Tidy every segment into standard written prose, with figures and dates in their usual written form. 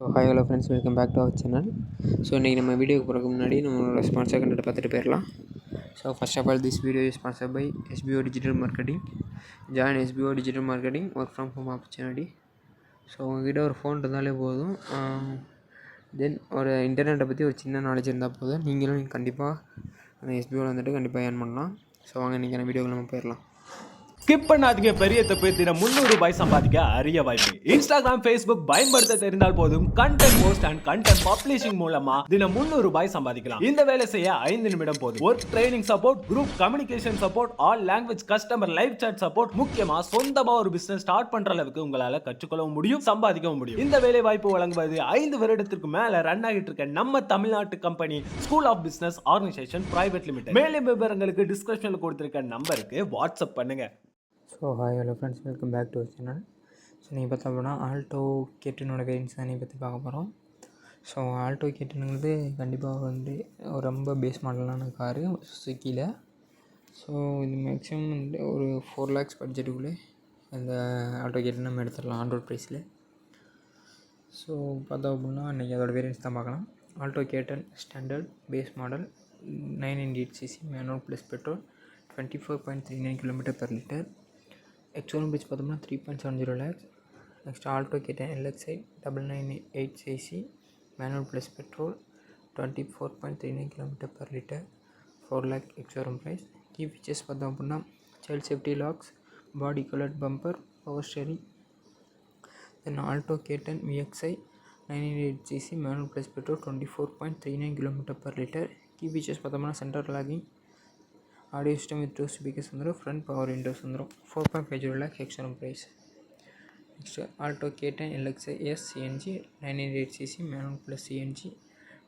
Hi hello friends, welcome back to our channel. So இன்றைக்கி நம்ம வீடியோக்கு போகிறதுக்கு முன்னாடி நம்மளோட ஸ்பான்சர் கண்டென்ட் பார்த்துட்டு போயிடலாம். So first of all this video is sponsor by SBO digital marketing. Join SBO digital marketing work from home opportunity. So உங்ககிட்ட ஒரு ஃபோன் இருந்தாலே போதும், தென் ஒரு இன்டர்நெட்டை பற்றி ஒரு சின்ன நாலேஜ் இருந்தால் போதும், நீங்களும் கண்டிப்பாக அந்த SBOவில் வந்துட்டு கண்டிப்பாக ஏர்ன் பண்ணலாம். ஸோ வாங்க இன்றைக்கான வீடியோவில் நம்ம போயிடலாம். ஸ்கிப் பண்ணாதீங்க. பெரிய தப்பு. தினம் 300 ரூபாய் சம்பாதிக்க அரிய வாய்ப்பு. இன்ஸ்டாகிராம், Facebook பயன்படுத்த தெரிந்தால் போதும், content post and content publishing மூலமா தினம் 300 ரூபாய் சம்பாதிக்கலாம். இந்த வேலை செய்ய 5 நிமிடம் போதும். Work training support, group communication support, all language customer live chat support, முக்கியமா சொந்தமா ஒரு பிசினஸ் ஸ்டார்ட் பண்ற அளவுக்கு உங்களால கற்றுக்கொள்ளவும் முடியும், சம்பாதிக்கவும் முடியும். இந்த வேலை வாய்ப்பு வழங்குவது 5 வருடத்திற்கு மேல ரன் ஆகிட்டு இருக்க நம்ம தமிழ்நாட்டு company school of business organisation private limited. மேலும் விவரங்களுக்கு டிஸ்கிரிப்ஷன்ல கொடுத்திருக்க நம்பருக்கு வாட்ஸ்அப் பண்ணுங்க. So hi hello friends, welcome back to our channel. So நீங்கள் பார்த்தா அப்படின்னா ஆல்டோ கேட்டனோட வேரியன்ஸ் தான் நீங்கள் பற்றி பார்க்க போகிறோம். ஸோ ஆல்டோ கேட்டனுங்கிறது கண்டிப்பாக வந்து ஒரு ரொம்ப பேஸ் மாடலான காரு சுக்கியில். ஸோ இது மேக்ஸிமம் வந்து ஒரு 4 lakhs பட்ஜெட்டுக்குள்ளே அந்த ஆல்டோ கேட்டன் நம்ம எடுத்துடலாம் ஆண்ட்ராய்ட் ப்ரைஸில். ஸோ பார்த்தா அப்படின்னா இன்றைக்கி அதோட வேரியன்ஸ் தான் பார்க்கலாம். Alto K ten standard base model 998cc manual plus petrol 24.39 km/L. Ex showroom price பார்த்தோம்னா 3.70 lakhs. Next Alto K ten LXi 998cc manual plus petrol 24.39 km/L 4 lakh ex showroom price. Key features பார்த்தோம் அப்படின்னா child safety locks, body coloured bumper, power steering. Then Alto K ten VXi 998cc manual plus petrol 24.39 km/L. Key features பார்த்தோம்னா centre locking, audio system with 2 speakers வந்துடும், front power windows வந்துடும். 4.50 lakhs ex showroom price. Next Alto K ten LXi S CNG 998cc manual plus CNG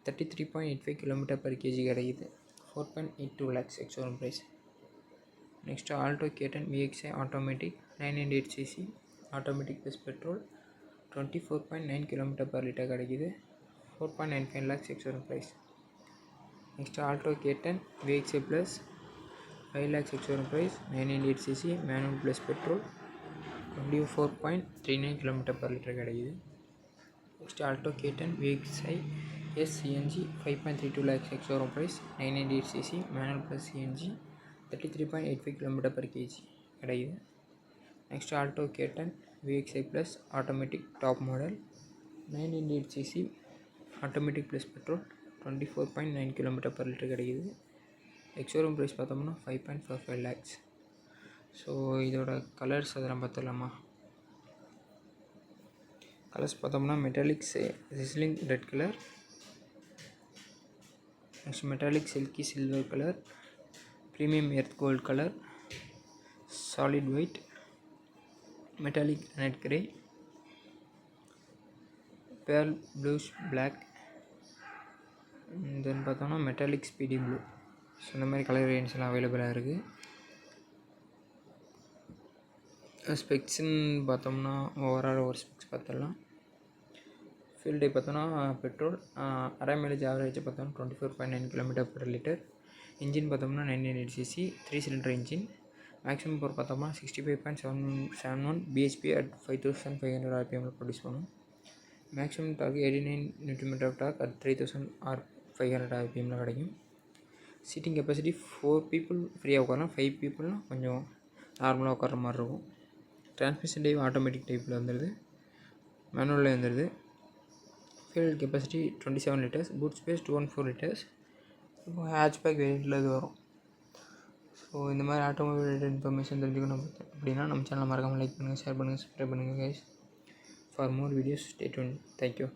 33.85 km/kg கிடைக்குது. 4.82 lakhs ex showroom price. Next Alto K ten VXi automatic 998cc automatic plus petrol 24.9 km/L கிடைக்குது. 4.95 lakhs ex showroom price. Next Alto K ten VXi plus 5 lakhs ex showroom price 998cc manual plus petrol 24.39 km/L கிடைக்குது. Next Alto K ten VXi S CNG 5.32 lakhs ex showroom price 998cc manual plus CNG 33.85 km/kg கிடைக்குது. Next Alto K ten VXi plus automatic top model 998cc automatic plus petrol 24.9 km/L கிடைக்குது. Ex-showroom price பார்த்தோம்னா 5.45 lakhs. So இதோட colours அதெல்லாம் பார்த்துடலாமா? Colours பார்த்தோம்னா metallic sizzling red colour, next metallic silky silver colour, premium earth gold colour, solid white, metallic granite grey, pearl bluish black, then பார்த்தோம்னா metallic speedy blue. So இந்த மாதிரி colour variance எல்லாம் அவைலபிளாக இருக்குது. ஸ்பெக்ஸ்ன்னு பார்த்தோம்னா ஓவரால் ஒரு ஸ்பெக்ஸ் பார்த்துடலாம். ஃபியூல் டைப் பார்த்தோன்னா பெட்ரோல், அரை மைலேஜ் ஆவரேஜ் பார்த்தோம்னா 24.9 km/L. இன்ஜின் பார்த்தோம்னா 998cc 3 cylinder engine. Maximum power பார்த்தோம்னா 65.71 bhp at 5500 rpm ப்ரொடியூஸ் பண்ணும். Maximum torque 89 Nm torque at 3500 rpm கிடைக்கும். சீட்டிங் கெப்பாசிட்டி 4 people ஃப்ரீயாக உட்காரலாம், 5 peopleனால் கொஞ்சம் நார்மலாக உட்கார மாதிரி இருக்கும். டிரான்ஸ்மிஷன் டைப் ஆட்டோமேட்டிக் டைப்பில் வந்துடுது, மேனுவலில் வந்துடுது. Fuel capacity 27 liters, boot space 214 liters. இப்போ ஹேட்ச்பேக் வேரியண்ட்டில் இது வரும். ஸோ இந்த மாதிரி ஆட்டோமொபைல் ரிலேட்டட் இன்ஃபர்மேஷன் தெரிஞ்சுக்கணும் அப்படின்னா நம்ம சேனலை மறக்காமல் லைக் பண்ணுங்கள், ஷேர் பண்ணுங்கள், சப்ஸ்கிரைப் பண்ணுங்கள் guys. For more videos stay tuned. Thank you.